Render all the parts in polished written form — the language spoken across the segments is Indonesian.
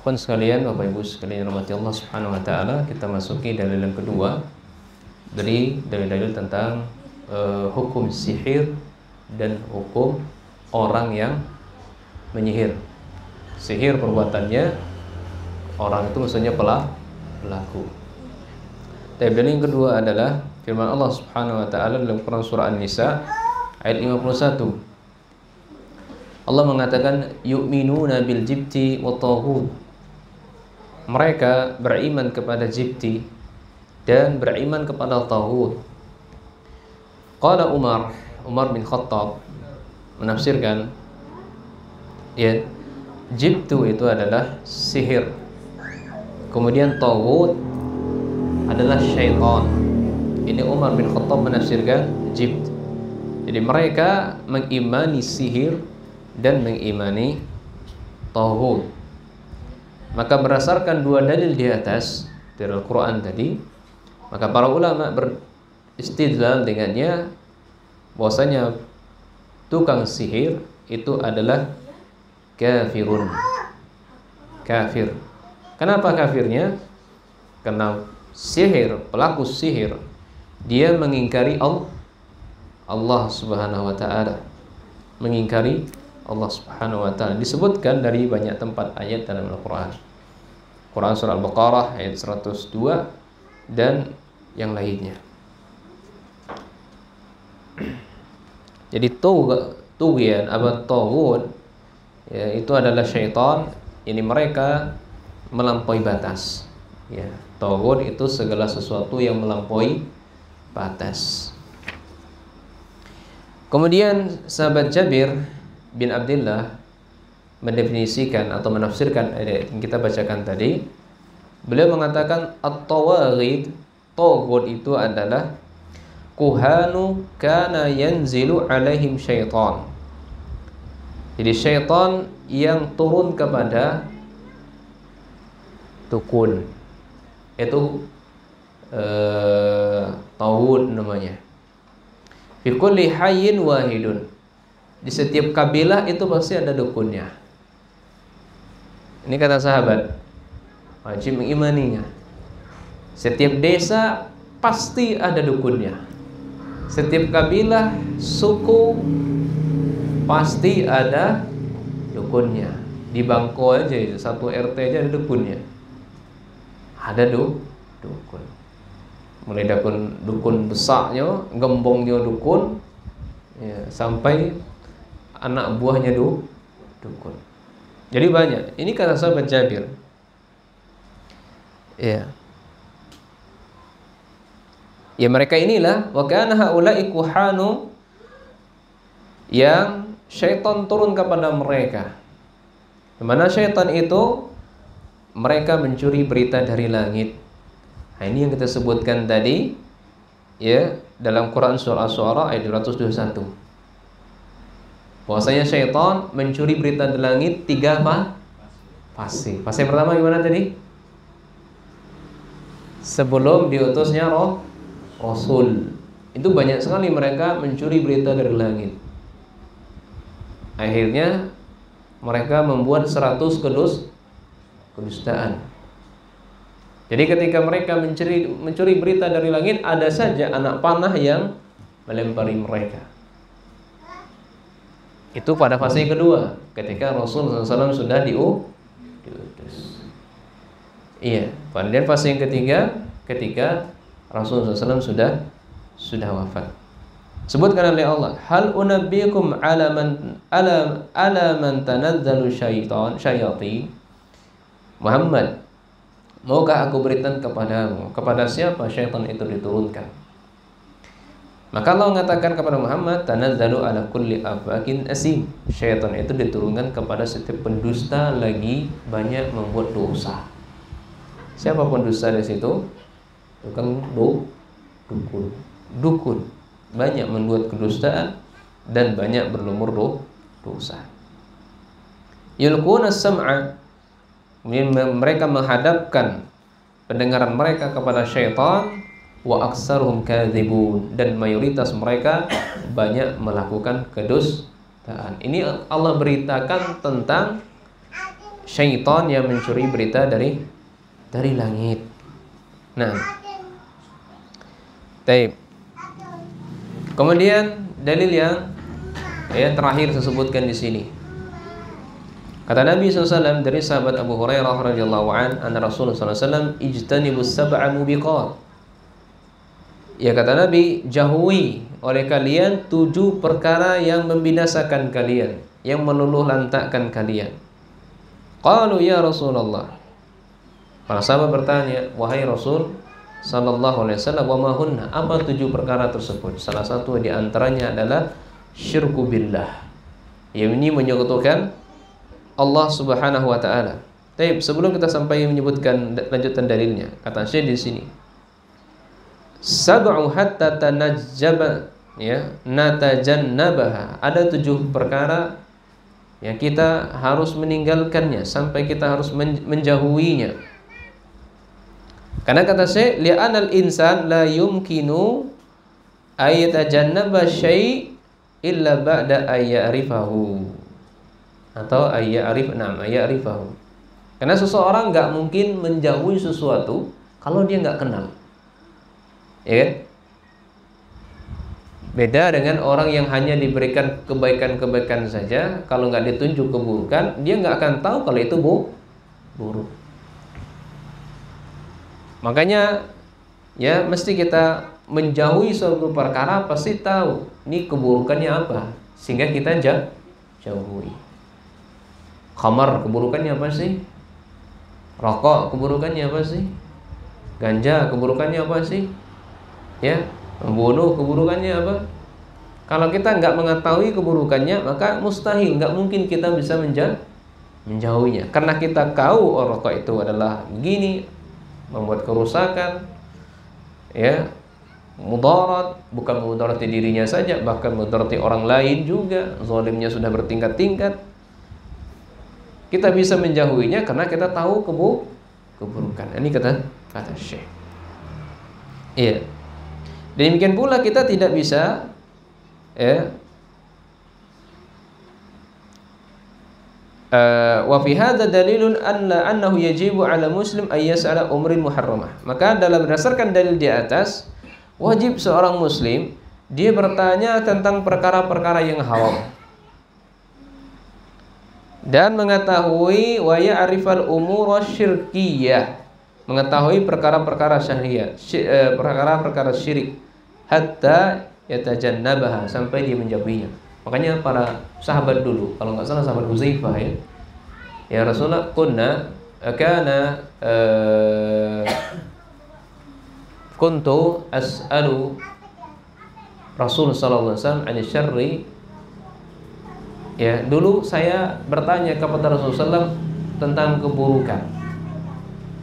Ikhwan sekalian, Bapak Ibu sekalian rahmati Allah Subhanahu wa taala, kita masuki dalil yang kedua dari dalil-dalil tentang hukum sihir dan hukum orang yang menyihir. Sihir perbuatannya, orang itu maksudnya pelaku. Dalil yang kedua adalah firman Allah Subhanahu wa taala dalam Quran surah An-Nisa ayat 51. Allah mengatakan yu'minuna bil jibti wa taghut. Mereka beriman kepada jibti dan beriman kepada taghut. Qala Umar bin Khattab menafsirkan, ya, jibtu itu adalah sihir. Kemudian taghut adalah syaitan. Ini Umar bin Khattab menafsirkan jibt. Jadi mereka mengimani sihir dan mengimani taghut. Maka berdasarkan dua dalil di atas dari Al-Quran tadi, maka para ulama beristidlal dengannya bahwasanya tukang sihir itu adalah kafirun. Kafir. Kenapa kafirnya? Karena sihir, pelaku sihir, dia mengingkari Allah Subhanahu wa taala. Mengingkari Allah Subhanahu wa taala. Disebutkan dari banyak tempat ayat dalam Al-Qur'an. Quran surah Al-Baqarah ayat 102 dan yang lainnya. Jadi tughyan atau taghut, ya, itu adalah syaitan. Ini mereka melampaui batas. Ya, taghut itu segala sesuatu yang melampaui batas. Kemudian sahabat Jabir bin Abdullah mendefinisikan atau menafsirkan ayat yang kita bacakan tadi. Beliau mengatakan at-tawaghid, taghut itu adalah kuhanu kana yanzilu alaihim syaitan. Jadi syaitan yang turun kepada dukun. Itu taghut namanya. Fi kulli hayyin wahidun. Di setiap kabilah itu pasti ada dukunnya. Ini kata sahabat, wajib mengimaninya. Setiap desa pasti ada dukunnya. Setiap kabilah, suku pasti ada dukunnya. Di Bangko aja itu, satu RT aja ada dukunnya. Ada dukun. Mulai dukun besarnya, gembongnya dukun, ya, sampai anak buahnya dukun. Jadi banyak. Ini kata sahabat Jabir. Ya. Ya, mereka inilah wa kana haula'i kuhanu, yang syaitan turun kepada mereka. Di mana syaitan itu mereka mencuri berita dari langit. Nah, ini yang kita sebutkan tadi, ya, dalam Quran surah Asy-Syu'ara ayat 221. Bahwasanya syaitan mencuri berita di langit tiga apa? Fase. Fase pertama gimana tadi? Sebelum diutusnya Rasul. Itu banyak sekali mereka mencuri berita dari langit. Akhirnya mereka membuat 100 kedustaan. Jadi ketika mereka mencuri berita dari langit, ada saja anak panah yang melempari mereka. Itu pada fase kedua, ketika Rasulullah SAW sudah diutus. Iya, kemudian fase yang ketiga, ketika Rasulullah SAW sudah wafat. Sebutkan oleh Allah, hal unabbiukum ala man tanazzalu syayatin. Muhammad, maukah aku beritahu kepadamu kepada siapa syaitan itu diturunkan? Maka Allah mengatakan kepada Muhammad, tanazzalu ala kulli afakin asim. Syaitan itu diturunkan kepada setiap pendusta lagi banyak membuat dosa. Siapa pendusta di situ? Tukang dukun. Banyak membuat kedustaan dan banyak berlumur dosa. Yulquna sam'a. Mereka menghadapkan pendengaran mereka kepada syaitan. Wa aksaruhum kadzibun, dan mayoritas mereka banyak melakukan kedustaan. Ini Allah beritakan tentang syaitan yang mencuri berita dari langit. Nah, taib. Kemudian dalil yang terakhir saya sebutkan di sini. Kata Nabi SAW dari sahabat Abu Hurairah radhiyallahu anna Rasulullah SAW, ijtanibus sab'a mubiqat. Ya, kata Nabi, jauhi oleh kalian 7 perkara yang membinasakan kalian, yang meluluh lantakkan kalian. Qalu ya Rasulullah. Para sahabat bertanya, wahai Rasul sallallahu alaihi wasallam, wa ma hunna? Apa 7 perkara tersebut? Salah satu di antaranya adalah syirku billah. Yang ini menyekutukan Allah Subhanahu wa taala. Baik, sebelum kita sampai menyebutkan lanjutan dalilnya, kata Syekh di sini, sab'u hatta tanajjaba, natajannabaha. Ada 7 perkara yang kita harus meninggalkannya sampai kita harus menjauhinya. Karena kata Syekh, li'anal insan la yumkinu ayatajannaba syai' illa ba'da ayya'rifahu, atau ayya'rifahu. Karena seseorang nggak mungkin menjauhi sesuatu kalau dia nggak kenal, ya kan? Beda dengan orang yang hanya diberikan kebaikan-kebaikan saja, kalau nggak ditunjuk keburukan, dia nggak akan tahu kalau itu buruk. Makanya ya mesti kita menjauhi suatu perkara, pasti tahu ini keburukannya apa, sehingga kita jauhi. Khamar keburukannya apa sih? Rokok keburukannya apa sih? Ganja keburukannya apa sih? Ya, membunuh keburukannya apa? Kalau kita nggak mengetahui keburukannya, maka mustahil, nggak mungkin kita bisa menjauhinya. Karena kita tahu rokok itu adalah begini, membuat kerusakan, ya, mudarat, bukan mudarati dirinya saja, bahkan mudarati orang lain juga, zalimnya sudah bertingkat-tingkat. Kita bisa menjauhinya karena kita tahu keburukan. Ini kata Syekh. Iya. Demikian pula kita tidak bisa, wa fi hadza dalilun annahu yajibu 'ala muslim ay yas'ala umrin muharramah. Maka dalam berdasarkan dalil di atas, wajib seorang muslim dia bertanya tentang perkara-perkara yang haram dan mengetahui wa ya'rifal umur syirkiyah, mengetahui perkara-perkara syariah, perkara-perkara syirik, hatta yatajannabaha, sampai dia menjauhinya. Makanya para sahabat dulu, kalau nggak salah sahabat Huzaifah, ya Rasulullah, kuntu as'alu Rasul sallallahu alaihi wasallam 'ani syarri. Ya, dulu saya bertanya kepada Rasulullah SAW tentang keburukan.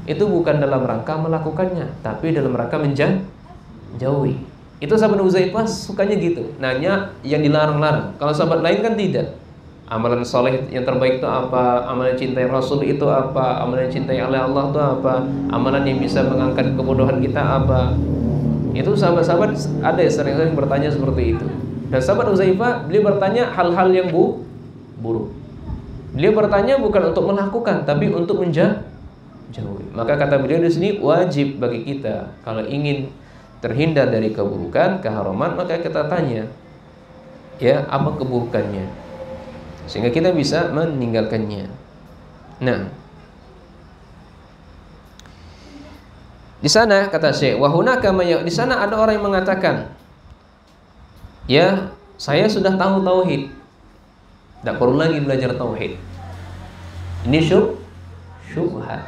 Itu bukan dalam rangka melakukannya, tapi dalam rangka menjauhi. Itu sahabat Huzaifah sukanya gitu, nanya yang dilarang-larang. Kalau sahabat lain kan tidak. Amalan soleh yang terbaik itu apa? Amalan cintai Rasul itu apa? Amalan cintai oleh Allah itu apa? Amalan yang bisa mengangkat kebodohan kita apa? Itu sahabat-sahabat ada yang sering-sering bertanya seperti itu. Dan sahabat Huzaifah, beliau bertanya hal-hal yang buruk. Beliau bertanya bukan untuk melakukan, tapi untuk menjauhi. Maka kata beliau di sini, wajib bagi kita kalau ingin terhindar dari keburukan, keharaman, maka kita tanya, ya, apa keburukannya, sehingga kita bisa meninggalkannya. Nah, di sana kata Syekh, wa hunaka di sana ada orang yang mengatakan, ya, saya sudah tahu tauhid, tidak perlu lagi belajar tauhid. Ini syubhat,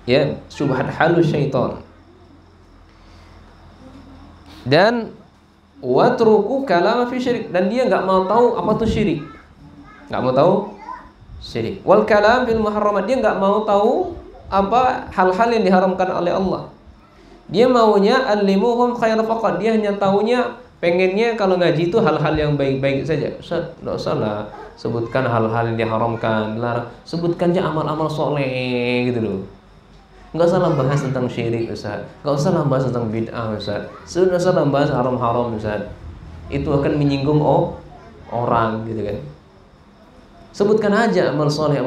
ya, syubhat halus syaitan. Dan watruku kalama fi syirik, dan dia nggak mau tahu apa itu syirik, nggak mau tahu syirik. Wal kalam fil muharramat, dia nggak mau tahu apa hal-hal yang diharamkan oleh Allah. Dia maunya alimuhum khair faqat, dia hanya tahunya, pengennya kalau ngaji itu hal-hal yang baik-baik saja. Ustaz, nggak usah lah sebutkan hal-hal yang diharamkan, dilarang, sebutkan aja amal-amal soleh gitu loh. Nggak usah lah bahas tentang syirik, Ustaz. Nggak usah lah bahas tentang bid'ah, Ustaz. Nggak usah lah bahas haram-haram, Ustaz. Itu akan menyinggung orang gitu kan. Sebutkan aja amal soleh,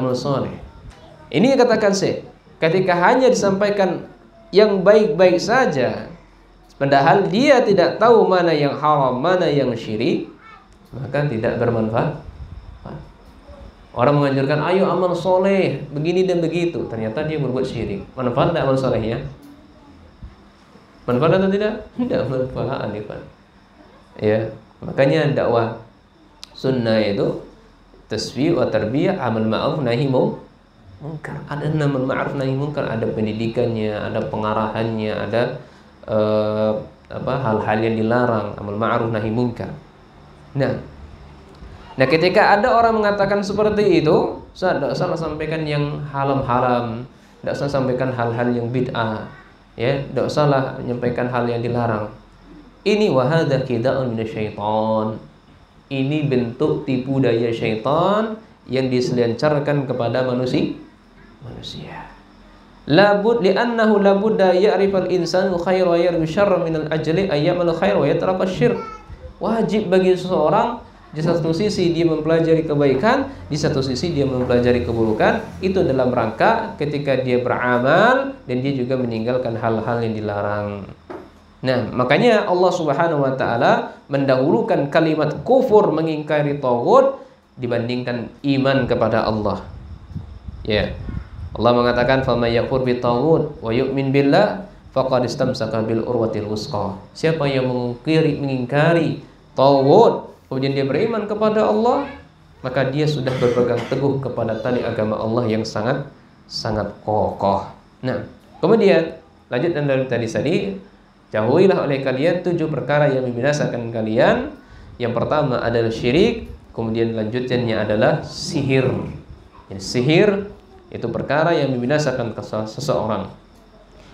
Ini katakan Syekh, ketika hanya disampaikan yang baik-baik saja, padahal dia tidak tahu mana yang haram, mana yang syirik, maka tidak bermanfaat. Orang menganjurkan, ayo amal soleh, begini dan begitu. Ternyata dia berbuat syirik. Manfaat tidak amal solehnya? Manfaat atau tidak? Tidak manfaat, ya. Makanya dakwah sunnah itu tasbih wa tarbiyah, amal ma'ruf nahi munkar. Ada amal ma'ruf nahi munkar, ada pendidikannya, ada pengarahannya, ada hal-hal yang dilarang, amal ma'ruf nahi munkar. Nah, ketika ada orang mengatakan seperti itu, tidak usah sampaikan yang haram-haram, tidak usah sampaikan hal-hal yang bid'ah, ya, tidak usahlah menyampaikan hal yang dilarang. Ini wahada kida'un minasyaitan. Ini bentuk tipu daya syaitan yang diselancarkan kepada manusia. Li'annahu labudda ya'rifal insanu khaira wa yarju syarra minal ajli ayyamal khair wa yatraka syirk. Wajib bagi seseorang di satu sisi dia mempelajari kebaikan, di satu sisi dia mempelajari keburukan. Itu dalam rangka ketika dia beramal dan dia juga meninggalkan hal-hal yang dilarang. Nah, makanya Allah Subhanahu wa taala mendahulukan kalimat kufur mengingkari taghut dibandingkan iman kepada Allah. Ya. Allah mengatakan faman yakfur bitaghut wa yu'min billah faqad istamsaka bil urwatil wusqa. Siapa yang mengingkari taghut kemudian dia beriman kepada Allah, maka dia sudah berpegang teguh kepada tali agama Allah yang sangat kokoh. Nah, kemudian lanjut dari tadi, jauhilah oleh kalian 7 perkara yang membinasakan kalian. Yang pertama adalah syirik, kemudian lanjutannya adalah sihir. Jadi, sihir itu perkara yang membinasakan seseorang.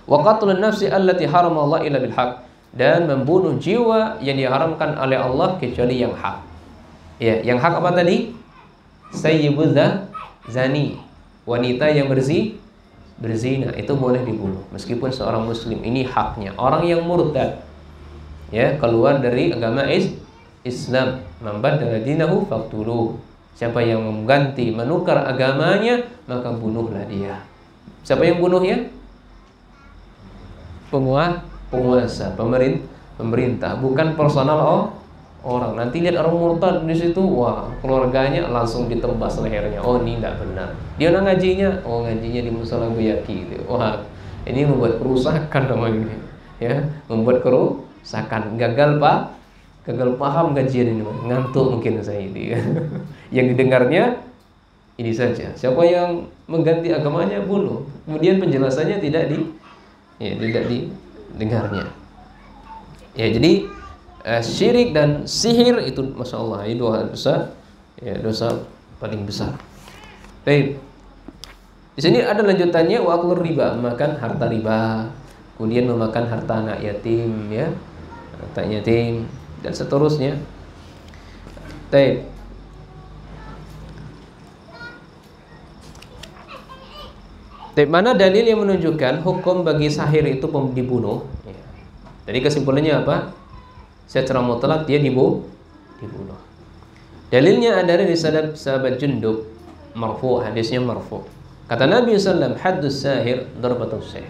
Wa qatlun nafsi allati haramallahu illa bil haqq, dan membunuh jiwa yang diharamkan oleh Allah kecuali yang hak. Ya, yang hak apa tadi? Sayyibuz zani, wanita yang berzina itu boleh dibunuh meskipun seorang muslim. Ini haknya. Orang yang murtad, ya, keluar dari agama Islam, man baddala dinahu faqtuluh. Siapa yang mengganti, menukar agamanya, maka bunuhlah dia. Siapa yang bunuhnya? Penguasa, pemerintah, bukan personal orang. Nanti lihat orang murtad di situ, wah, keluarganya langsung ditembas lehernya. Oh, ini tidak benar. Dia orang ngajinya, ngajinya di musola Buyaki. Wah, ini membuat kerusakan namanya, ya, membuat kerusakan. Gagal paham kajian ini, ngantuk mungkin saya ini. Yang didengarnya ini saja. Siapa yang mengganti agamanya, bunuh. Kemudian penjelasannya tidak didengarnya. Ya, jadi syirik dan sihir itu, masya Allah, itu dosa, ya, dosa paling besar. Baik. Di sini ada lanjutannya, wa aklur riba, makan harta riba, kemudian memakan harta anak yatim, ya, harta yatim, dan seterusnya. Baik. Mana dalil yang menunjukkan hukum bagi sahir itu dibunuh? Ya. Jadi kesimpulannya apa? Secara mutlak dia dibunuh. Dalilnya ada dari sahabat Jundub, marfu, hadisnya marfu. Kata Nabi sallallahu alaihi wasallam, haddus sahir darbatus sayf.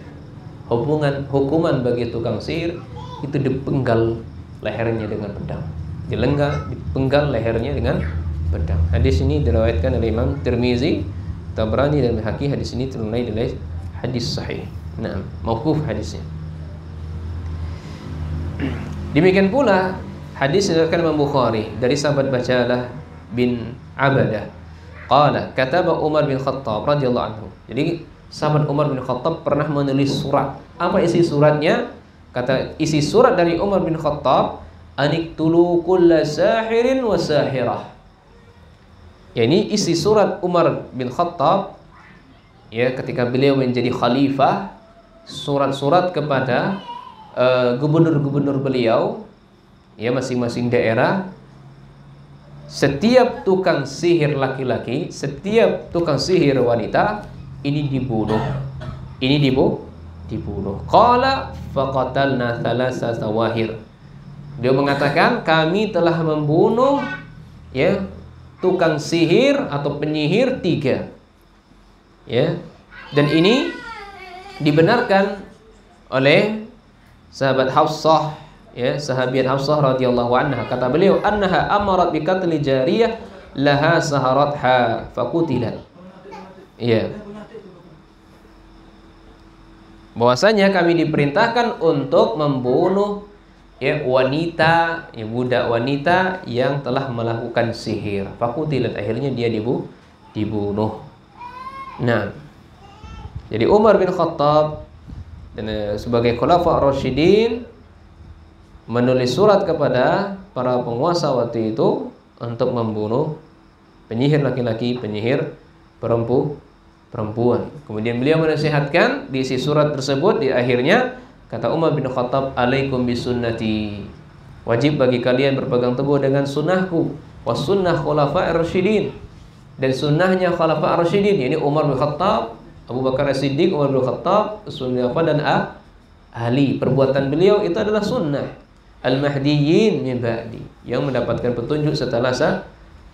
Hukuman bagi tukang sihir itu dipenggal lehernya dengan pedang. Dipenggal lehernya dengan pedang. Hadis ini diriwayatkan oleh Imam Tirmizi, Tabrani dan Baihaqi. Hadis ini ternilai adalah hadis sahih. Nah, mauquf hadisnya. Demikian pula hadis diriwayatkan Imam Bukhari dari sahabat Bajalah bin Abadah. Qala kataba Umar bin Khattab radhiyallahu anhu. Jadi sahabat Umar bin Khattab pernah menulis surat. Apa isi suratnya? Kata isi surat dari Umar bin Khattab, aniktulu kulla sahirin wa sahirah. Ya, ini isi surat Umar bin Khattab, ya, ketika beliau menjadi khalifah, surat-surat kepada gubernur-gubernur beliau, ya, masing-masing daerah. Setiap tukang sihir laki-laki, setiap tukang sihir wanita ini dibunuh. Qala faqatalna thalatha sawahir. Dia mengatakan kami telah membunuh, ya, tukang sihir atau penyihir 3. Ya, Dan ini dibenarkan oleh sahabat Hafsah, ya, sahabiat Hafsah radhiyallahu anha. Kata beliau, annaha amarat bi qatli jariyah laha saharatha faqutilat. Iya. Bahwasanya kami diperintahkan untuk membunuh, ya, wanita, ya, budak wanita yang telah melakukan sihir. Faqutilat, akhirnya dia dibunuh. Nah, jadi Umar bin Khattab dan sebagai Khulafa Ar-Rasyidin menulis surat kepada para penguasa waktu itu untuk membunuh penyihir laki-laki, penyihir perempuan. Kemudian beliau menasihatkan di isi surat tersebut, di akhirnya kata Umar bin Khattab, alaikum bisunnati, wajib bagi kalian berpegang teguh dengan sunnahku, was sunnah khulafa ar-rasyidin, dan sunnahnya khulafa ar-rasyidin, yakni Umar bin Khattab, Abu Bakar As-Siddiq, Umar bin Khattab, sunnah dan Ali. Perbuatan beliau itu adalah sunnah al-mahdiyyin min ba'di, yang mendapatkan petunjuk setelah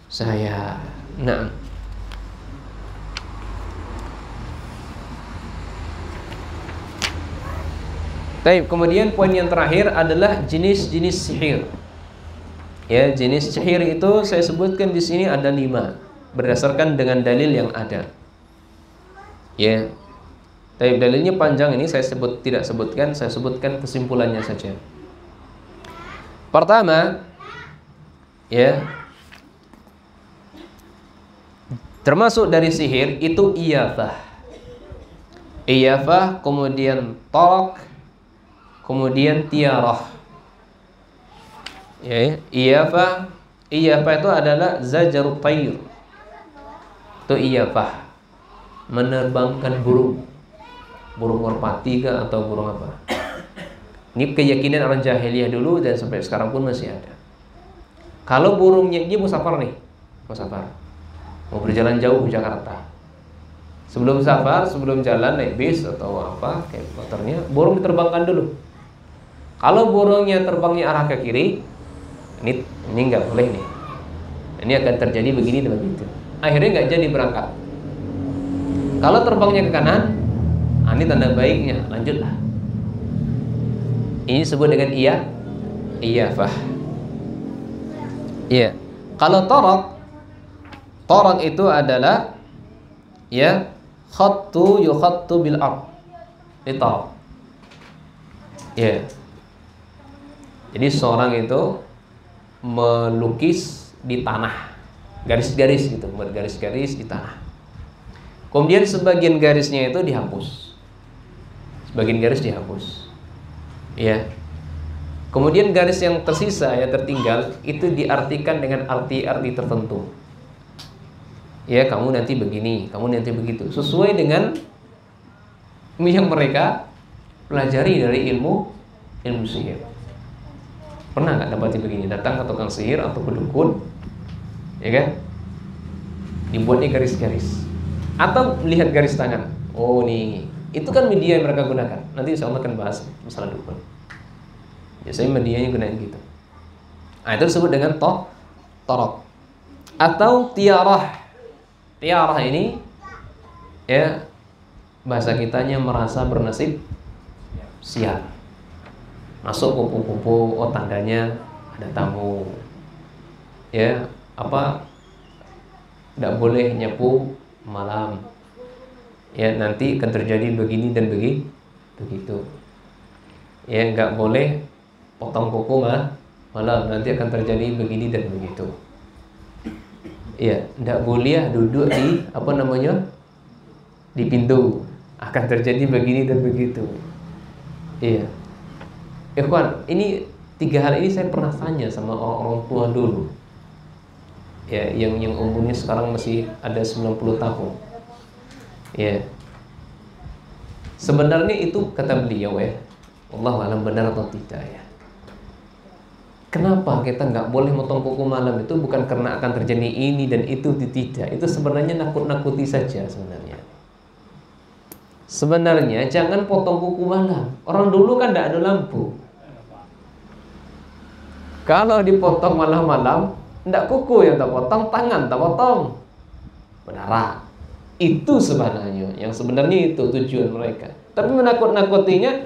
saya. Nah, baik, kemudian poin yang terakhir adalah jenis-jenis sihir. Ya, jenis sihir itu saya sebutkan di sini ada 5 berdasarkan dengan dalil yang ada. Ya. Tapi dalilnya panjang, ini saya tidak sebutkan, saya sebutkan kesimpulannya saja. Pertama, ya, termasuk dari sihir itu iyafah. Iyafah, kemudian tarak, kemudian tiarah. Ya, iyafah itu adalah zajarut tayr. Itu iyafah, menerbangkan burung merpati kah atau burung apa. Ini keyakinan orang jahiliyah dulu dan sampai sekarang pun masih ada. Kalau burungnya dia musafar nih, mau berjalan jauh ke Jakarta, sebelum safar, sebelum jalan naik bis atau apa kayak motornya, burung diterbangkan dulu. Kalau burungnya terbangnya arah ke kiri, ini nggak boleh nih. Ini akan terjadi begini dan begitu. Akhirnya nggak jadi berangkat. Kalau terbangnya ke kanan, ini tanda baiknya, lanjutlah. Ini disebut dengan iyafah. Iya. Kalau tarak itu adalah, ya, yukhattu bil ard. Ini tarak. Ya. Jadi seorang itu melukis di tanah, garis-garis gitu, bergaris-garis di tanah. Kemudian sebagian garisnya itu dihapus, sebagian garis dihapus, ya. Kemudian garis yang tersisa, yang tertinggal, itu diartikan dengan arti-arti tertentu. Ya, kamu nanti begini, kamu nanti begitu, sesuai dengan yang mereka pelajari dari ilmu sihir. Pernah nggak dapati begini? Datang ke tukang sihir atau ke dukun, ya kan? Dibuatnya garis-garis. Atau melihat garis tangan. Oh, nih, itu kan media yang mereka gunakan. Nanti insya Allah akan bahas masalah dukun. Biasanya medianya gunakan gitu. Nah, itu disebut dengan tarak atau tiarah. Tiarah ini, ya, bahasa kitanya merasa bernasib sial. Masuk kupu-kupu, oh tandanya ada tamu. Ya, apa? Tidak boleh nyapu malam. Ya, nanti akan terjadi begini dan begitu. Ya, nggak boleh potong kuku malam, nanti akan terjadi begini dan begitu. Ya, nggak boleh duduk di di pintu, akan terjadi begini dan begitu. Iya. Ikhwan, ini 3 hal ini saya pernah tanya sama orang tua dulu. Ya, yang umurnya sekarang masih ada 90 tahun. Ya. Sebenarnya itu kata beliau, ya, Wallahu a'lam benar atau tidak, ya. Kenapa kita nggak boleh motong kuku malam itu bukan karena akan terjadi ini dan itu, tidak. Itu sebenarnya nakut-nakuti saja sebenarnya. Sebenarnya jangan potong kuku malam. Orang dulu kan tidak ada lampu. Kalau dipotong malam-malam, tidak kuku yang tak potong, tangan tak potong, berdarah. Itu sebenarnya, yang sebenarnya itu tujuan mereka. Tapi menakut-nakutinya,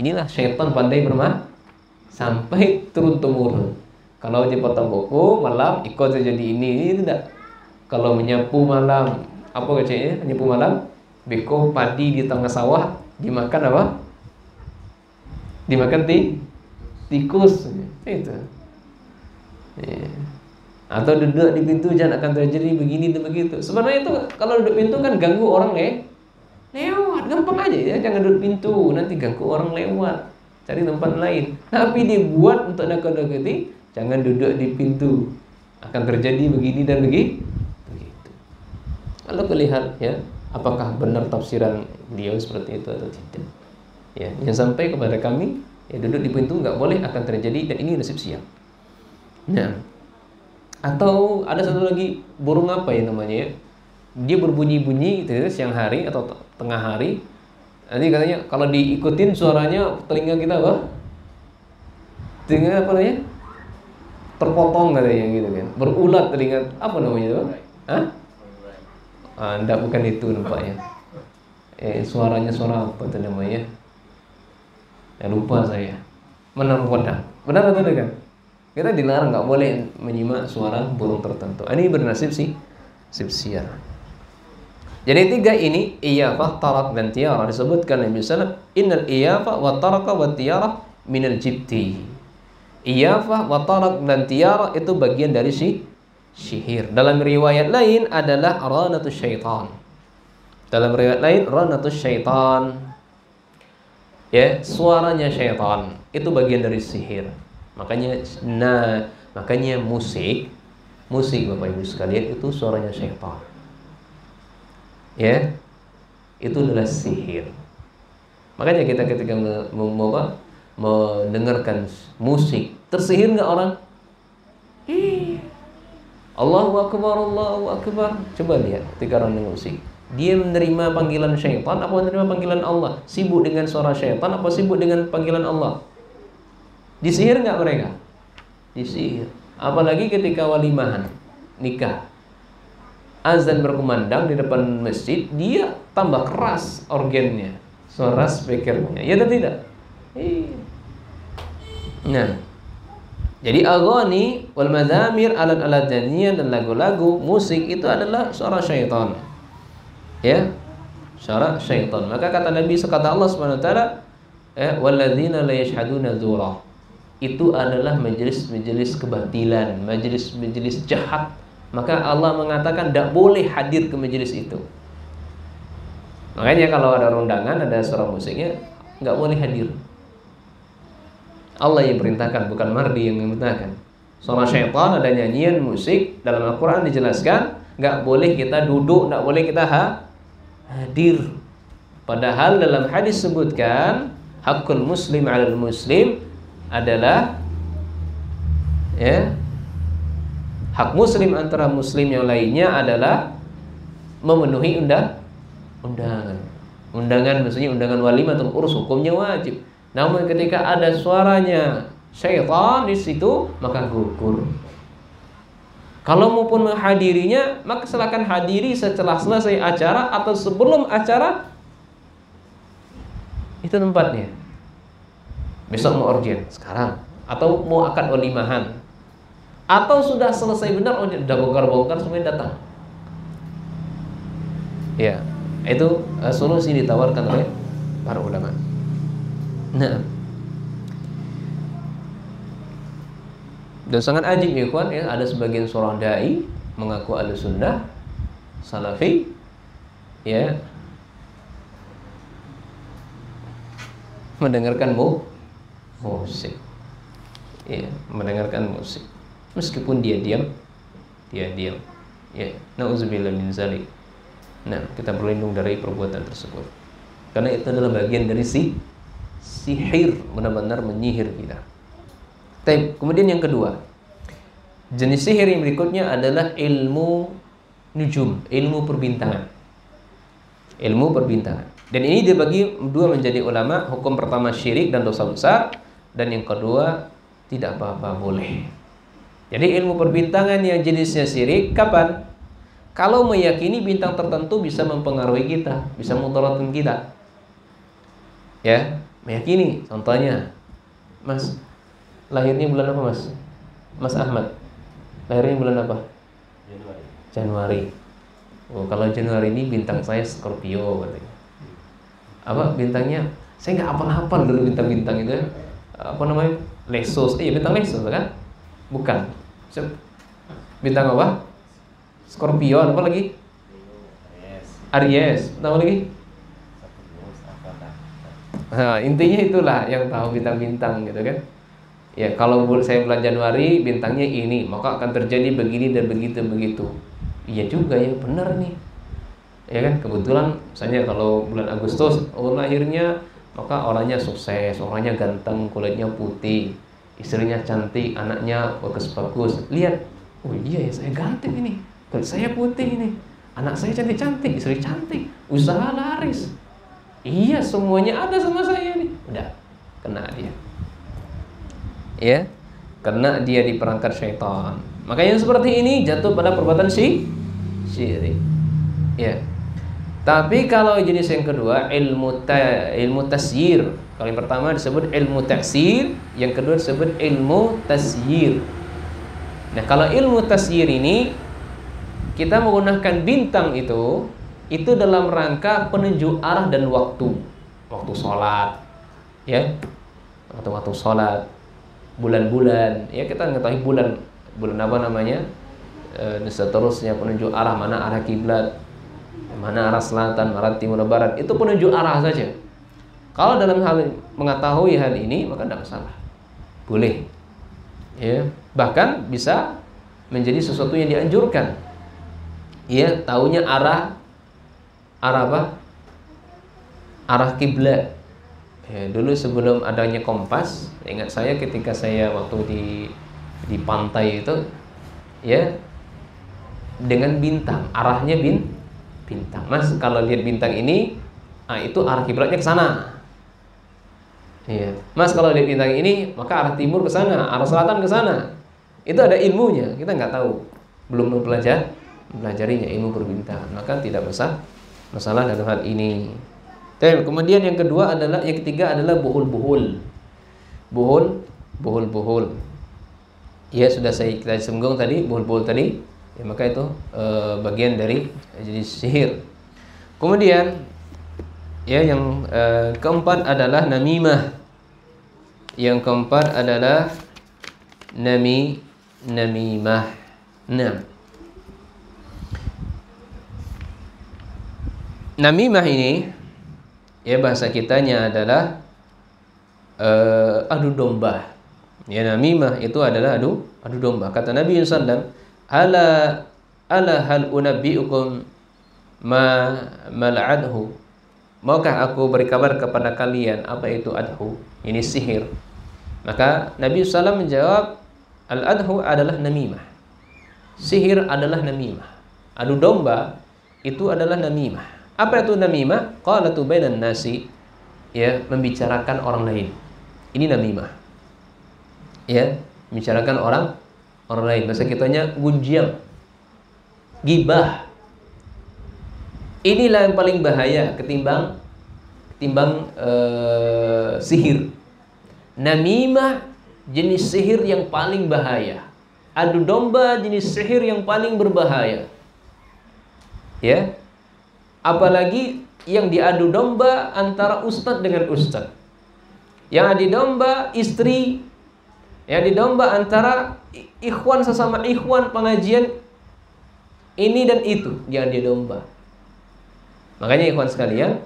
inilah syaitan pandai bermain sampai turun-temurun. Kalau dipotong kuku malam, ikut jadi ini tidak. Kalau menyapu malam, apa kecilnya? Menyapu malam, beko padi di tengah sawah, dimakan apa? Dimakan tikus. Itu. Ya. Atau duduk di pintu jangan akan terjadi begini dan begitu. Sebenarnya itu kalau duduk pintu kan ganggu orang lewat, gampang aja ya, jangan duduk pintu, nanti ganggu orang lewat, cari tempat lain. Tapi dibuat untuk nakut-nakuti, jangan duduk di pintu, akan terjadi begini dan begitu. Kalau lihat ya, apakah benar tafsiran beliau seperti itu atau tidak? Ya, yang sampai kepada kami, ya duduk di pintu nggak boleh, akan terjadi dan ini nasib siang. Nah, atau ada satu lagi burung apa ya namanya ya? Dia berbunyi-bunyi gitu ya, siang hari atau tengah hari. Nanti katanya kalau diikutin suaranya telinga kita apa? Telinga apa namanya? Terpotong katanya gitu kan. Berulat telinga, apa namanya itu? Hah? Enggak, bukan itu nampaknya. Suaranya suara apa itu namanya? Ya lupa saya. Benar atau tidak? Kita dilarang, nggak boleh menyimak suara burung tertentu. Ini bernasib siar. Jadi 3 ini, iyafah, tarak dan tiara, disebutkan Nabi sallallahu alaihi wasallam, innal iyafah wa taraka wa tiara minal jibti. Iyafah, wa tarak dan tiara itu bagian dari sihir. Dalam riwayat lain adalah ranatus syaitan. Dalam riwayat lain ranatus syaitan. Ya, suaranya syaitan itu bagian dari sihir. Makanya musik Bapak Ibu sekalian itu suaranya syaitan. Ya, itu adalah sihir. Makanya kita ketika mendengarkan musik, tersihir nggak orang? Allahu Akbar, Allahu Akbar. Coba lihat ketika orang dengar musik, dia menerima panggilan syaitan apa menerima panggilan Allah? Sibuk dengan suara syaitan apa sibuk dengan panggilan Allah? Disihir nggak mereka? Disihir. Apalagi ketika walimahan, nikah, azan berkumandang di depan masjid, dia tambah keras organnya, suara speakernya. Ya atau tidak? Nah, jadi aghani wal mazamir, alat-alat nyanyian dan lagu-lagu, musik itu adalah suara syaitan. Ya, suara syaitan. Maka kata Nabi, kata Allah Subhanahu wa taala, walladzina la yashhaduna dzura. Itu adalah majelis-majelis kebatilan, majelis-majelis jahat. Maka Allah mengatakan tidak boleh hadir ke majelis itu. Makanya kalau ada undangan, ada suara musiknya, nggak boleh hadir. Allah yang perintahkan, bukan mardi yang memerintahkan. Suara syaitan, ada nyanyian, musik, dalam Al-Quran dijelaskan nggak boleh kita duduk, nggak boleh kita hadir. Padahal dalam hadis sebutkan hakul muslim 'alal muslim adalah ya, hak muslim antara muslim yang lainnya adalah memenuhi undangan. Undangan maksudnya undangan walimatul urus, hukumnya wajib. Namun ketika ada suaranya syaitan di situ, maka gugur. Kalau maupun menghadirinya, maka silakan hadiri setelah selesai acara atau sebelum acara. Itu tempatnya. Besok mau orgian sekarang, atau mau akad walimahan, atau sudah selesai benar orgian, udah bongkar-bongkar semuanya datang. Ya, itu solusi ditawarkan oleh para ulama. Nah, dan sangat ajib ya kawan ya, ada sebagian seorang dai mengaku ahli sunnah salafi, ya, mendengarkan musik, ya, mendengarkan musik, meskipun dia diam, ya, nauzubillah min zalik. Nah, kita berlindung dari perbuatan tersebut, karena itu adalah bagian dari sihir, benar-benar menyihir kita. Kemudian yang kedua, jenis sihir yang berikutnya adalah ilmu nujum, ilmu perbintangan. Ilmu perbintangan. Dan ini dibagi dua menjadi ulama, hukum pertama syirik dan dosa besar, dan yang kedua tidak apa-apa boleh. Jadi ilmu perbintangan yang jenisnya syirik kapan? kalau meyakini bintang tertentu bisa mempengaruhi kita, bisa mudaratkan kita. Ya, meyakini. Contohnya, Mas, lahirnya bulan apa, Mas? Mas Ahmad, lahirnya bulan apa? Januari. Oh, kalau Januari ini bintang saya Scorpio katanya. Apa bintangnya? Saya nggak hafal dulu bintang-bintang itu. Apa namanya? Lesos. Iya, bintang Lesos kan? Bukan. Bintang apa? Scorpio, apa lagi? Aries. Apa lagi? Nah, intinya itulah yang tahu bintang-bintang gitu kan. Ya, kalau saya bulan Januari bintangnya ini, maka akan terjadi begini dan begitu. Iya juga ya, benar nih. Ya kan, kebetulan misalnya kalau bulan Agustus lahirnya, maka orangnya sukses, orangnya ganteng, kulitnya putih, istrinya cantik, anaknya bagus-bagus. Lihat, oh iya ya, saya ganteng ini, kulit saya putih ini, anak saya cantik-cantik, istri cantik, usaha laris. Iya, semuanya ada sama saya nih. Udah, kena dia. Ya, kena dia di perangkat syaitan. Maka yang seperti ini jatuh pada perbuatan syirik. Ya. Tapi kalau jenis yang kedua ilmu tasyir. Kalau yang pertama disebut ilmu taksir, yang kedua disebut ilmu tasyir. Nah, kalau ilmu tasyir ini kita menggunakan bintang itu dalam rangka penunjuk arah dan waktu sholat, ya, waktu sholat, bulan-bulan, ya kita mengetahui bulan apa namanya, dan seterusnya penunjuk arah, mana arah kiblat, mana arah selatan, arah timur, barat, itu penunjuk arah saja. Kalau dalam hal mengetahui hal ini maka tidak masalah, boleh, ya, bahkan bisa menjadi sesuatu yang dianjurkan. Ya, taunya arah apa? Arah kiblat. Ya, dulu sebelum adanya kompas, ingat saya ketika saya waktu di pantai itu, ya, dengan bintang, arahnya bintang. Mas, kalau lihat bintang ini, itu arah kiblatnya ke sana. Iya. Mas, kalau lihat bintang ini, maka arah timur ke sana, arah selatan ke sana. Itu ada ilmunya, kita nggak tahu, belum mempelajarinya ilmu berbintang, maka tidak masalah dalam hal ini. Kemudian yang ketiga adalah buhul. Ya, sudah kita singgung tadi buhul tadi. Ya, maka itu bagian dari jenis sihir. Kemudian ya yang keempat adalah namimah. Yang keempat adalah namimah. Nah, namimah ini ya bahasa kitanya adalah adu domba. Ya, namimah itu adalah adu domba. Kata Nabi sallallahu alaihi wasallam, hal unabbiukum mal'adhu. Maukah aku beri kabar kepada kalian apa itu adhu? Ini sihir. Maka Nabi sallallahu menjawab, al-adhu adalah namimah. Sihir adalah namimah. Adu domba itu adalah namimah. Apa itu namimah? Qalatu bainan nasi, ya, membicarakan orang lain. Ini namimah. Ya, membicarakan orang lain. Bahasa kitanya gunjiang, gibah. Inilah yang paling bahaya ketimbang sihir. Namimah jenis sihir yang paling bahaya. Adu domba jenis sihir yang paling berbahaya. Ya. Apalagi yang diadu domba antara ustadz dengan ustadz. Yang adu domba istri. Yang adu domba antara ikhwan sesama ikhwan pengajian. Ini dan itu yang adu domba. Makanya ikhwan sekalian,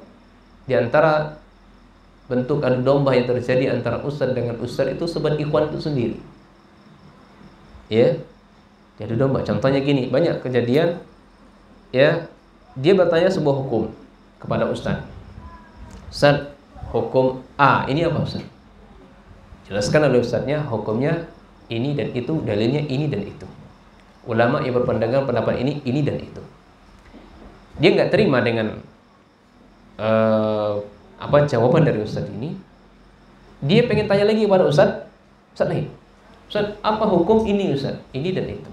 di antara bentuk adu domba yang terjadi antara ustadz dengan ustadz itu sebab ikhwan itu sendiri. Ya, adu domba. Contohnya gini, banyak kejadian, ya, dia bertanya sebuah hukum kepada ustadz. Ustadz, hukum A ini apa ustadz? Jelaskan oleh ustadznya, hukumnya ini dan itu, dalilnya ini dan itu. Ulama yang berpandangan pendapat ini dan itu. Dia nggak terima dengan jawaban dari ustadz ini. Dia pengen tanya lagi kepada ustadz lain. Ustadz, apa hukum ini ustadz? Ini dan itu.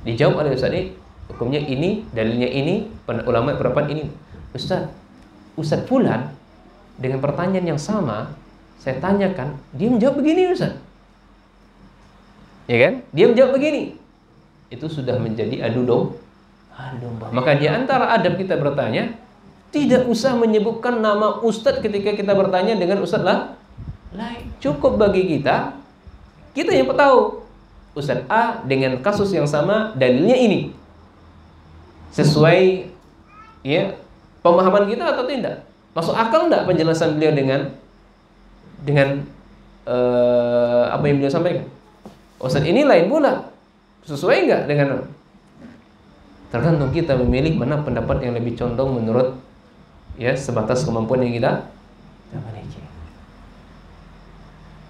Dijawab oleh ustadz ini, hukumnya ini, dalilnya ini, ulama berpendapat ini. Ustaz Fulan dengan pertanyaan yang sama saya tanyakan, dia menjawab begini Ustaz. Ya kan? Dia menjawab begini. Itu sudah menjadi adu domba. Maka di antara adab kita bertanya, tidak usah menyebutkan nama ustaz ketika kita bertanya dengan ustaz lain. Cukup bagi kita yang tahu Ustaz A dengan kasus yang sama dalilnya ini. Sesuai ya pemahaman kita atau tidak? Masuk akal enggak penjelasan beliau dengan apa yang beliau sampaikan? Ustaz ini lain pula. Sesuai enggak dengan? Tergantung kita memilih mana pendapat yang lebih condong menurut ya sebatas kemampuan yang kita miliki.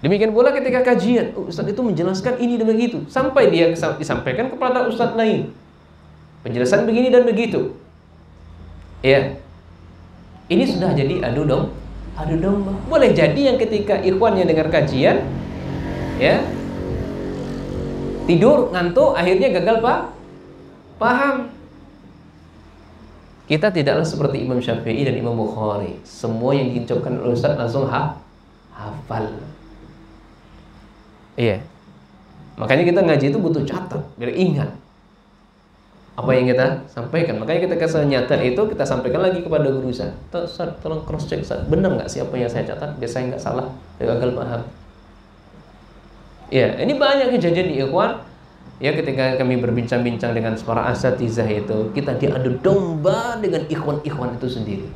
Demikian pula ketika kajian, ustaz itu menjelaskan ini dan begitu, sampai dia disampaikan kepada ustaz lain. Penjelasan begini dan begitu. Ya. Ini sudah jadi adu domba. Boleh jadi yang ketika ikhwan yang dengar kajian ya tidur, ngantuk, akhirnya gagal paham. Kita tidaklah seperti Imam Syafi'i dan Imam Bukhari. Semua yang diucapkan oleh ustaz langsung hafal. Iya. Makanya kita ngaji itu butuh catat biar ingat apa yang kita sampaikan. Makanya kita kasih nyatat itu kita sampaikan lagi kepada guru Ustaz. Ustaz, tolong cross check Ustaz, benar nggak sih apa yang saya catat? Biar saya nggak salah, gagal paham. Ya, ini banyak kejadian di ikhwan. Ya, ketika kami berbincang-bincang dengan para asatizah itu, kita diadu domba dengan ikhwan-ikhwan itu sendiri.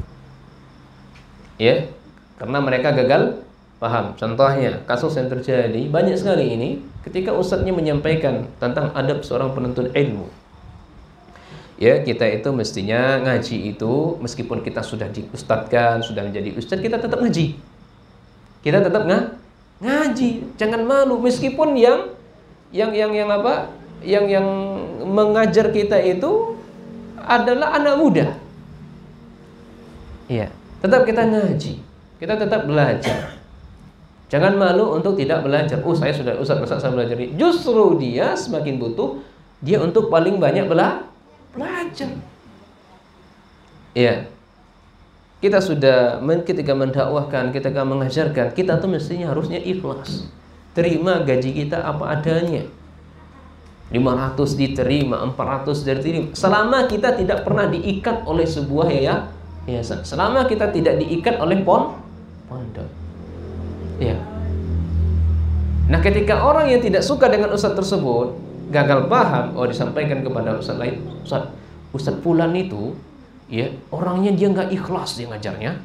Ya, karena mereka gagal paham. Contohnya, kasus yang terjadi banyak sekali ini ketika ustadznya menyampaikan tentang adab seorang penuntut ilmu. Ya, kita itu mestinya ngaji itu meskipun kita sudah diustadkan, sudah menjadi ustadz, kita tetap ngaji. Kita tetap ngaji. Jangan malu meskipun yang mengajar kita itu adalah anak muda. Iya, tetap kita ngaji. Kita tetap belajar. Jangan malu untuk tidak belajar. Saya sudah ustaz saya belajar. Justru dia semakin butuh dia untuk paling banyak belajar. Iya. Kita sudah ketika mendakwahkan, ketika mengajarkan, kita tuh mestinya harusnya ikhlas. Terima gaji kita apa adanya. 500 diterima, 400 diterima. Selama kita tidak pernah diikat oleh sebuah yayasan. Selama kita tidak diikat oleh pondok. Ya. Nah, ketika orang yang tidak suka dengan ustaz tersebut gagal paham, disampaikan kepada ustaz lain, Ustaz Fulan itu, ya orangnya dia nggak ikhlas dia ngajarnya.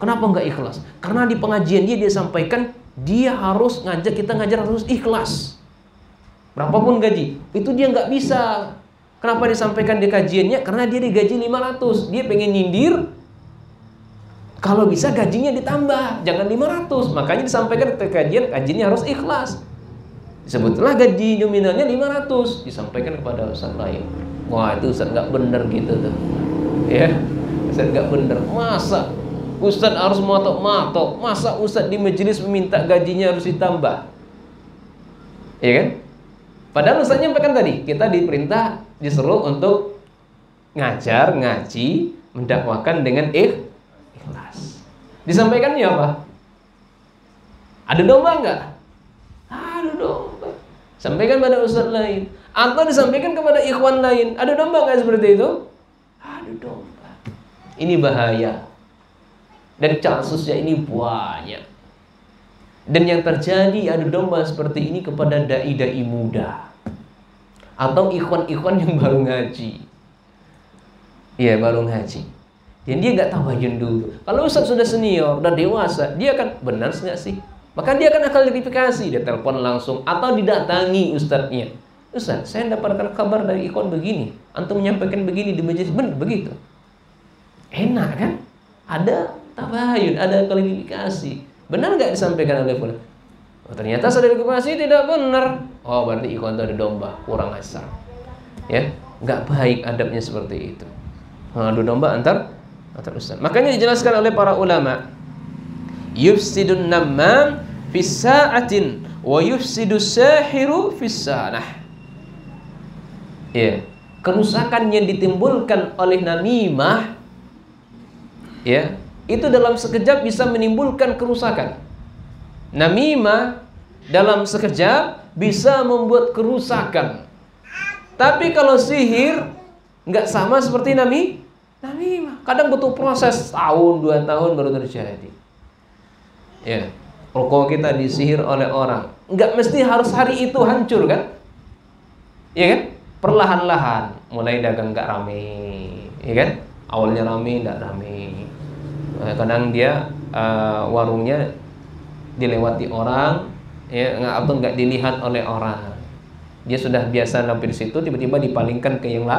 Kenapa nggak ikhlas? Karena di pengajian dia sampaikan dia harus kita ngajar harus ikhlas. Berapapun gaji, itu dia nggak bisa. Kenapa disampaikan di kajiannya? Karena dia digaji 500, dia pengen nyindir. Kalau bisa gajinya ditambah, jangan 500. Makanya disampaikan ke kajiannya harus ikhlas. Sebetulnya gaji nominalnya 500, disampaikan kepada ustaz lain. Wah, itu ustaz nggak bener gitu tuh. Ya, ustaz nggak bener. Masa ustaz harus matok-matok? Masa ustaz di majelis meminta gajinya harus ditambah? Iya kan? Padahal ustaz nyampaikan tadi, kita diperintah, disuruh untuk ngajar, ngaji, mendakwakan dengan ikhlas. Disampaikannya apa? Ada domba enggak? Ada domba. Sampaikan pada ustaz lain. Atau disampaikan kepada ikhwan lain. Ada domba enggak seperti itu? Ada domba. Ini bahaya. Dan kasusnya ini banyak. Dan yang terjadi adu domba seperti ini kepada dai-dai muda. Atau ikhwan-ikhwan yang baru ngaji. Iya, baru ngaji. Dan dia nggak tabayun dulu. Kalau ustaz sudah senior dan dewasa, dia akan benar nggak sih? Maka dia akan klarifikasi, dia telepon langsung atau didatangi ustadznya. Ustaz, saya dapatkan kabar dari ikhwan begini, antum menyampaikan begini di majelis, benar begitu? Enak kan? Ada tabayun, ada klarifikasi. Benar nggak disampaikan oleh fulan? Ternyata saya klarifikasi tidak benar. Berarti ikhwan itu ada domba, kurang ajar. Ya, nggak baik adabnya seperti itu. Adu domba antar ustaz. Makanya dijelaskan oleh para ulama, yufsidun namam fis sa'atin wa yufsidus sahiru fis sanah. Ya, kerusakan yang ditimbulkan oleh namimah, ya, itu dalam sekejap bisa menimbulkan kerusakan. Namimah dalam sekejap bisa membuat kerusakan. Tapi kalau sihir nggak sama seperti namimah. Kadang butuh proses tahun 2 tahun baru terjadi. Ya, kalau kita disihir oleh orang, nggak mesti harus hari itu hancur kan? Ya kan? Perlahan-lahan, mulai dagang nggak rame, ya kan? Awalnya rame, nggak rame. Kadang dia warungnya dilewati orang, ya, atau nggak dilihat oleh orang. Dia sudah biasa nampil di situ, tiba-tiba dipalingkan ke yang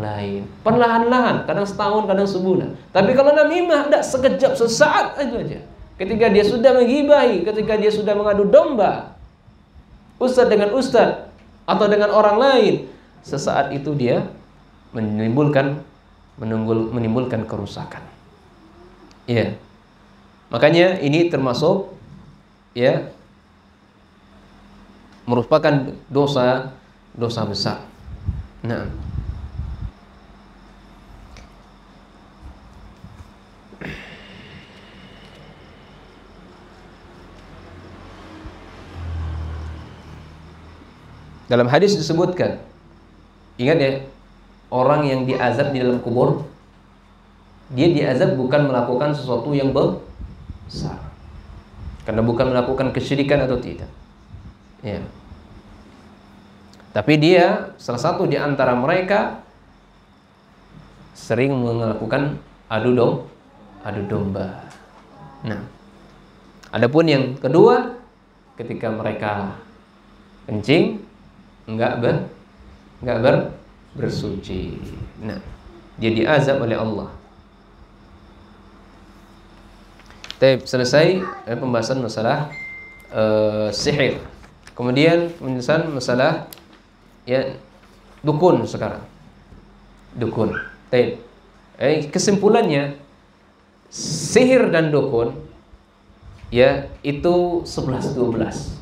lain. Perlahan-lahan, kadang setahun, kadang sebulan. Tapi kalau namimah, enggak, sekejap, sesaat aja. Ketika dia sudah menggibahi, ketika dia sudah mengadu domba, ustadz dengan ustadz atau dengan orang lain, sesaat itu dia menimbulkan kerusakan. Iya. Makanya ini termasuk, ya, merupakan dosa besar. Nah, dalam hadis disebutkan, ingat ya, orang yang diazab di dalam kubur, dia diazab bukan melakukan sesuatu yang besar, karena bukan melakukan kesyirikan atau tidak, ya. Tapi dia, salah satu di antara mereka, sering melakukan adu domba. Nah, adapun yang kedua, ketika mereka kencing, enggak bersuci. Nah, dia diazab oleh Allah. Selesai pembahasan masalah sihir. Kemudian pembahasan masalah, ya, dukun sekarang. Dukun. Kesimpulannya, sihir dan dukun, ya, itu 11-12.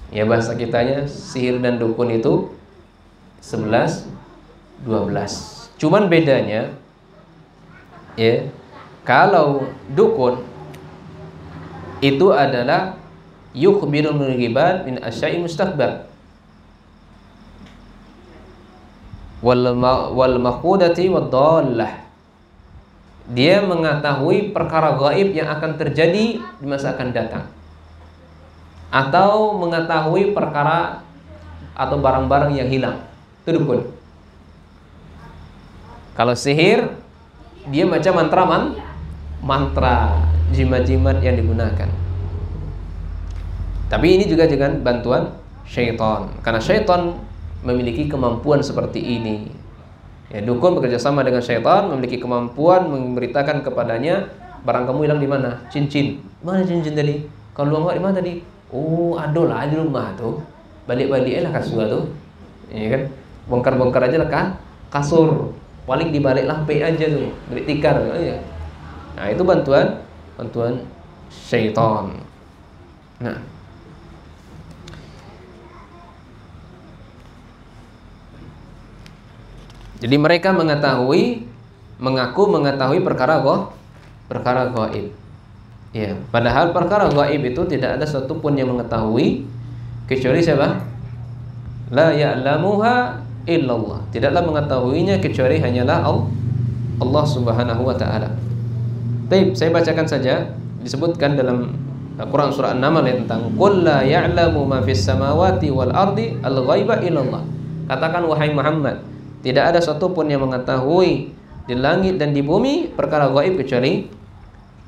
Ya, bahasa kitanya sihir dan dukun itu 11-12. Cuman bedanya, ya, kalau dukun itu adalah yukhbirul mughibat min asya'i mustaqbal wal maqudati wad dallah. Dia mengetahui perkara gaib yang akan terjadi di masa akan datang, atau mengetahui perkara atau barang-barang yang hilang. Itu dukun. Kalau sihir, dia macam mantra, jimat-jimat yang digunakan. Tapi ini juga dengan bantuan syaitan, karena syaitan memiliki kemampuan seperti ini. Ya, dukun bekerja sama dengan syaitan, memiliki kemampuan memberitakan kepadanya, barang kamu hilang di mana? Cincin. Mana cincin tadi? Kalau luang di mana tadi? Oh, ada lah di rumah tuh. Balik-balik lah kasur tuh. Iya kan? Bongkar-bongkar aja lah kasur. Paling dibalik lampe aja tuh, balik tikar. Ya. Nah, itu bantuan syaitan. Nah, jadi mereka mengaku mengetahui perkara gaib. Ya, padahal perkara gaib itu tidak ada satupun yang mengetahui kecuali siapa? La ya'lamuha illallah. Tidaklah mengetahuinya kecuali hanyalah Allah Subhanahu wa taala. Baik, saya bacakan saja, disebutkan dalam Quran surah An-Naml tentang qul la ya'lamu ma fis samawati wal ardi al-ghaiba illallah. Katakan wahai Muhammad, tidak ada satupun yang mengetahui di langit dan di bumi perkara gaib kecuali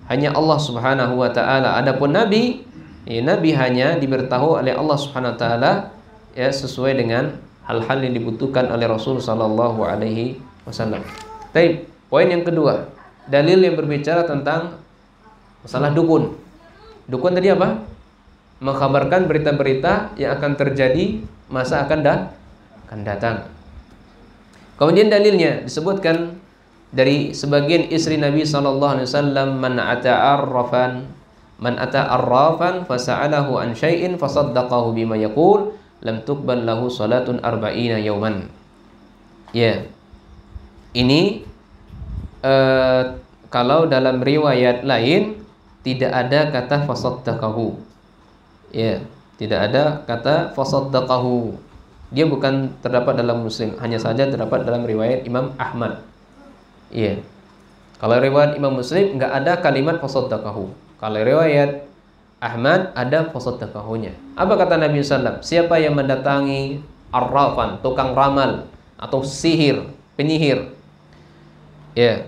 hanya Allah Subhanahu wa taala. Adapun nabi, ya, nabi hanya diberitahu oleh Allah Subhanahu wa taala, ya, sesuai dengan hal-hal yang dibutuhkan oleh Rasul sallallahu alaihi wasallam. Baik, poin yang kedua, dalil yang berbicara tentang masalah dukun. Dukun tadi apa? Mengkhabarkan berita-berita yang akan terjadi masa akan datang. Kemudian dalilnya disebutkan dari sebagian istri Nabi sallallahu alaihi wasallam, man ata arrafan fasa'alahu an syai'in fasaddaqahu bima yaqul lam tuqbal lahu salatun arba'ina yawman. Ya, ini kalau dalam riwayat lain tidak ada kata fasaddaqahu. Ya, tidak ada kata fasaddaqahu. Dia bukan terdapat dalam Muslim, hanya saja terdapat dalam riwayat Imam Ahmad. Iya. Kalau riwayat Imam Muslim nggak ada kalimat fasaddaqahu. Kalau riwayat Ahmad ada fasaddaqahunya. Apa kata Nabi SAW? Siapa yang mendatangi arrafan, tukang ramal atau sihir, penyihir, ya,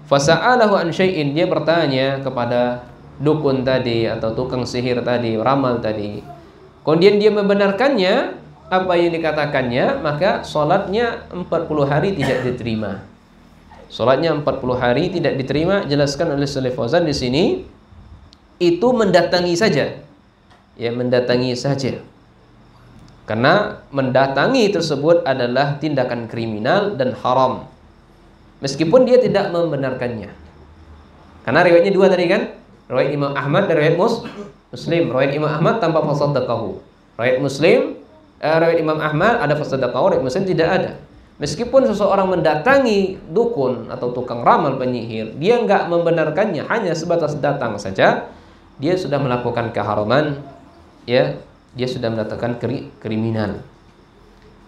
fasa'alahu an syai'in, dia bertanya kepada dukun tadi atau tukang sihir tadi, ramal tadi, kemudian dia membenarkannya apa yang dikatakannya, maka sholatnya 40 hari tidak diterima. Sholatnya 40 hari tidak diterima. Jelaskan oleh Shalih Fauzan di sini, itu mendatangi saja, ya, mendatangi saja. Karena mendatangi tersebut adalah tindakan kriminal dan haram, meskipun dia tidak membenarkannya. Karena riwayatnya dua tadi kan, riwayat Imam Ahmad dan riwayat Muslim. Riwayat Imam Ahmad tanpa fasaddaqahu. Riwayat Muslim, riwayat Imam Ahmad ada fasaddaqahu, riwayat Muslim tidak ada. Meskipun seseorang mendatangi dukun atau tukang ramal penyihir, dia nggak membenarkannya, hanya sebatas datang saja, dia sudah melakukan keharaman, ya, dia sudah melakukan kriminal.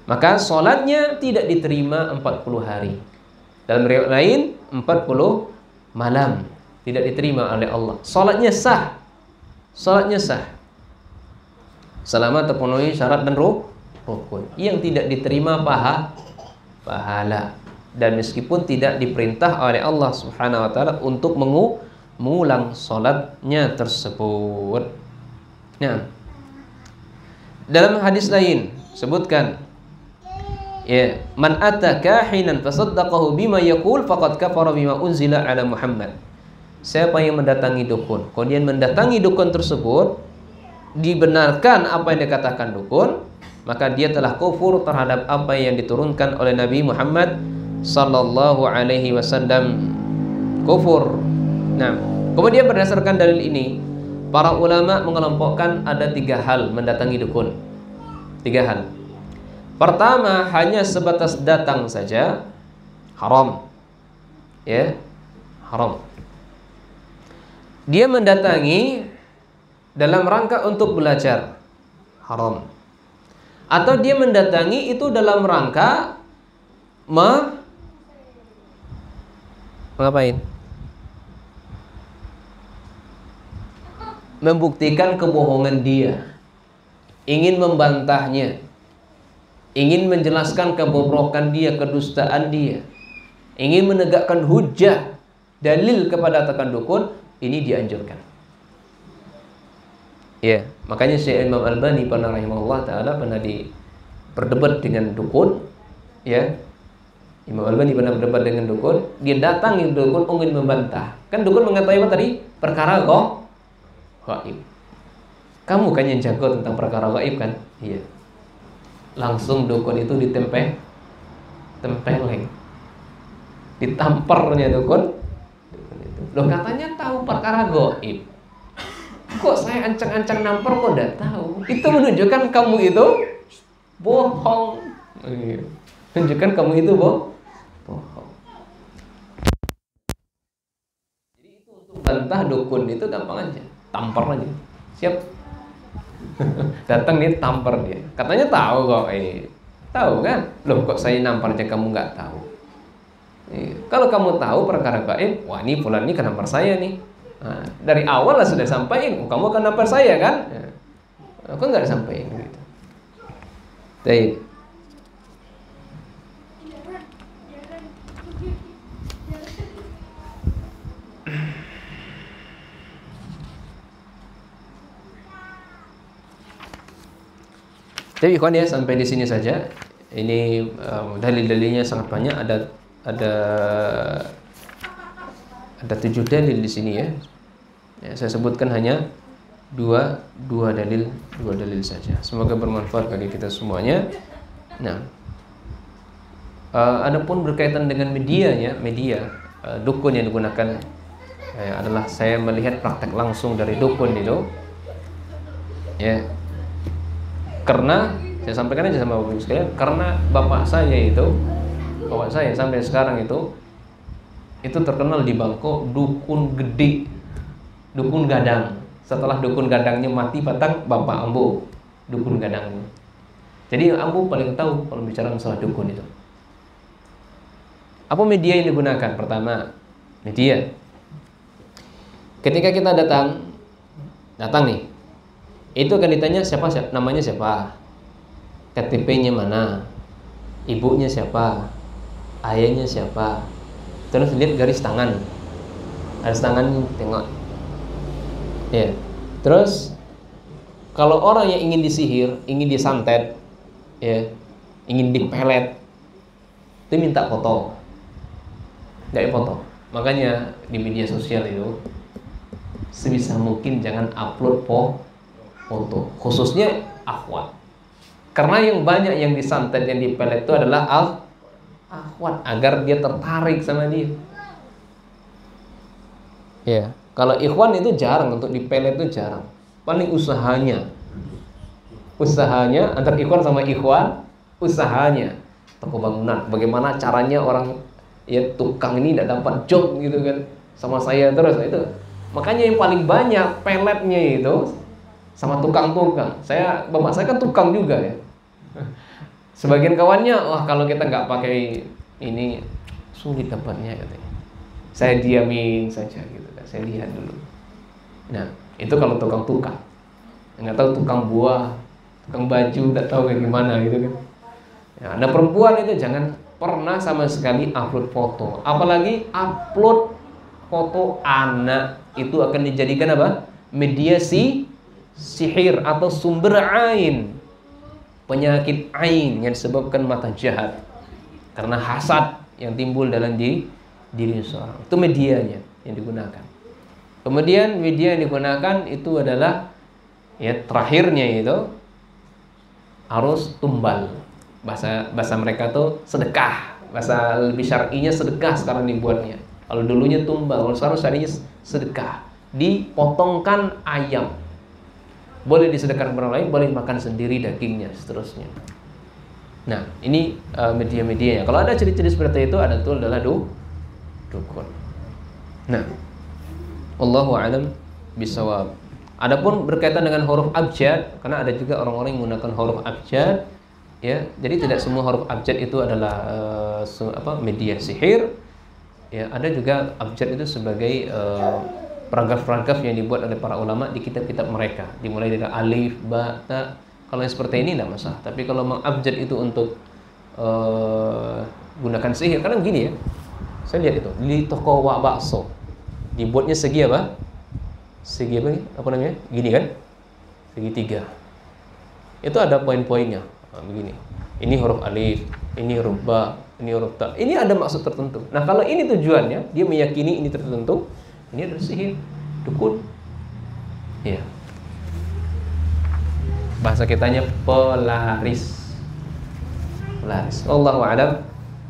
Maka sholatnya tidak diterima 40 hari. Dalam riwayat lain 40 malam tidak diterima oleh Allah. Sholatnya sah. Sholatnya sah selama terpenuhi syarat dan rukun. Yang tidak diterima pahala. Dan meskipun tidak diperintah oleh Allah Subhanahu wa taala untuk mengulang sholatnya tersebut. Nah, dalam hadis lain sebutkan, ya, man ata kahinan fasaddaqahu bima yaqul faqad kafara bima unzila ala Muhammad. Siapa yang mendatangi dukun, kemudian mendatangi dukun tersebut, dibenarkan apa yang dikatakan dukun, maka dia telah kufur terhadap apa yang diturunkan oleh Nabi Muhammad sallallahu alaihi wasallam. Kufur. Nah, kemudian berdasarkan dalil ini, para ulama mengelompokkan ada 3 hal mendatangi dukun. 3 hal. Pertama, hanya sebatas datang saja, haram. Ya, haram. Dia mendatangi dalam rangka untuk belajar, haram. Atau dia mendatangi itu dalam rangka ngapain? Membuktikan kebohongan dia, ingin membantahnya, ingin menjelaskan kebobrokan dia, kedustaan dia, ingin menegakkan hujjah, dalil kepada tekan dukun, ini dianjurkan. Ya, makanya Syekh Imam Albani pernah rahimahullah taala pernah berdebat dengan dukun, ya. Imam Albani pernah berdebat dengan dukun, dia datangi dukun ingin membantah. Kan dukun mengetahui apa tadi? Perkara gaib. Kamu kan yang jago tentang perkara gaib kan? Iya. Langsung dukun itu tempeleng. Ditampernya dukun itu. Loh, katanya tahu perkara gaib. Kok saya ancang-ancang nampar kok enggak tahu? Itu menunjukkan kamu itu bohong. Menunjukkan kamu itu bohong. Jadi itu untuk bantah dukun itu gampang aja. Tampar aja. Siap. Datang nih tampar dia. Katanya tahu kok. Tahu kan? Loh, kok saya nampar aja kamu nggak tahu? Kalau kamu tahu perkara gaib, wah ini fulan ini kan nampar saya nih. Nah, dari awal lah sudah sampaikan, kamu akan nampar saya kan? Aku nggak disampaikan gitu. Baik. Jadi ikhwan ya, sampai di sini saja. Ini dalil-dalilnya sangat banyak. Ada 7 dalil di sini ya. Saya sebutkan hanya dua dalil saja. Semoga bermanfaat bagi kita semuanya. Nah, adapun berkaitan dengan media dukun yang digunakan adalah saya melihat praktek langsung dari dukun itu. Ya. Karena saya sampaikan aja sama Bapak Ibu sekalian, karena bapak saya itu bapak saya sampai sekarang itu terkenal di Bangkok dukun gede, dukun gadang. Setelah dukun gadangnya mati, patang bapak ambo dukun gadangnya. Jadi ambo paling tahu kalau bicara masalah dukun itu. Apa media yang digunakan? Pertama, media. Ketika kita datang nih, itu akan ditanya siapa, namanya siapa, KTP-nya mana, ibunya siapa, ayahnya siapa. Terus lihat garis tangan, tengok. Ya. Terus kalau orang yang ingin disihir, ingin disantet, ya, ingin dipelet, itu minta foto. Nggak foto. Makanya di media sosial itu sebisa mungkin jangan upload foto, khususnya akhwat. Karena yang banyak yang disantet, yang dipelet itu adalah akhwat, agar dia tertarik sama dia. Ya, kalau ikhwan itu jarang, untuk dipelet itu jarang. Paling usahanya antar ikhwan sama ikhwan, usahanya toko bangunan. Bagaimana caranya orang ya tukang ini tidak dapat job gitu kan sama saya terus itu. Makanya yang paling banyak peletnya itu sama tukang-tukang. Bapak saya kan tukang juga ya. Sebagian kawannya, wah kalau kita nggak pakai ini sulit dapatnya katanya. Saya diamin saja gitu kan, saya lihat dulu. Nah itu kalau tukang-tukang. Nggak tahu tukang buah, tukang baju, nggak tahu kayak gimana gitu kan. Ya, nah perempuan itu jangan pernah sama sekali upload foto, apalagi upload foto anak. Itu akan dijadikan apa? Media sihir atau sumber ain, penyakit ain yang disebabkan mata jahat karena hasad yang timbul dalam diri seorang. Itu medianya yang digunakan. Kemudian media yang digunakan itu adalah ya terakhirnya itu harus tumbal. Bahasa mereka tuh sedekah. Bahasa lebih syar'inya sedekah sekarang dibuatnya. Kalau dulunya tumbal, kalau sekarang syar'inya sedekah. Dipotongkan ayam. Boleh disedekahkan kepada orang lain, boleh makan sendiri dagingnya, seterusnya. Nah, ini media-medianya. Kalau ada ciri-ciri seperti itu, ada tuh adalah dukun. Nah, wallahu a'lam bishawab. Adapun berkaitan dengan huruf abjad, karena ada juga orang-orang yang menggunakan huruf abjad, ya. Jadi tidak semua huruf abjad itu adalah media sihir. Ya, ada juga abjad itu sebagai paragraf-paragraf yang dibuat oleh para ulama di kitab-kitab mereka, dimulai dari alif, ba, ta. Kalau yang seperti ini tidak masalah. Tapi kalau mengabjad itu untuk gunakan sihir, karena begini ya, saya lihat itu di toko wak bakso dibuatnya segi apa? Segi apa nih? Apa namanya? Gini kan? Segitiga. Itu ada poin-poinnya. Nah, begini. Ini huruf alif, ini huruf ba, ini huruf ta. Ini ada maksud tertentu. Nah, kalau ini tujuannya, dia meyakini ini tertentu, ini adalah sihir, dukun. Ya. Bahasa kitanya pelaris. Allahu a'lam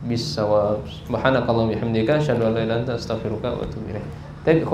bishawab. Subhanakallahumma wa bihamdika asyhadu an la ilaha illa anta astaghfiruka wa atubu ilaik. Tapi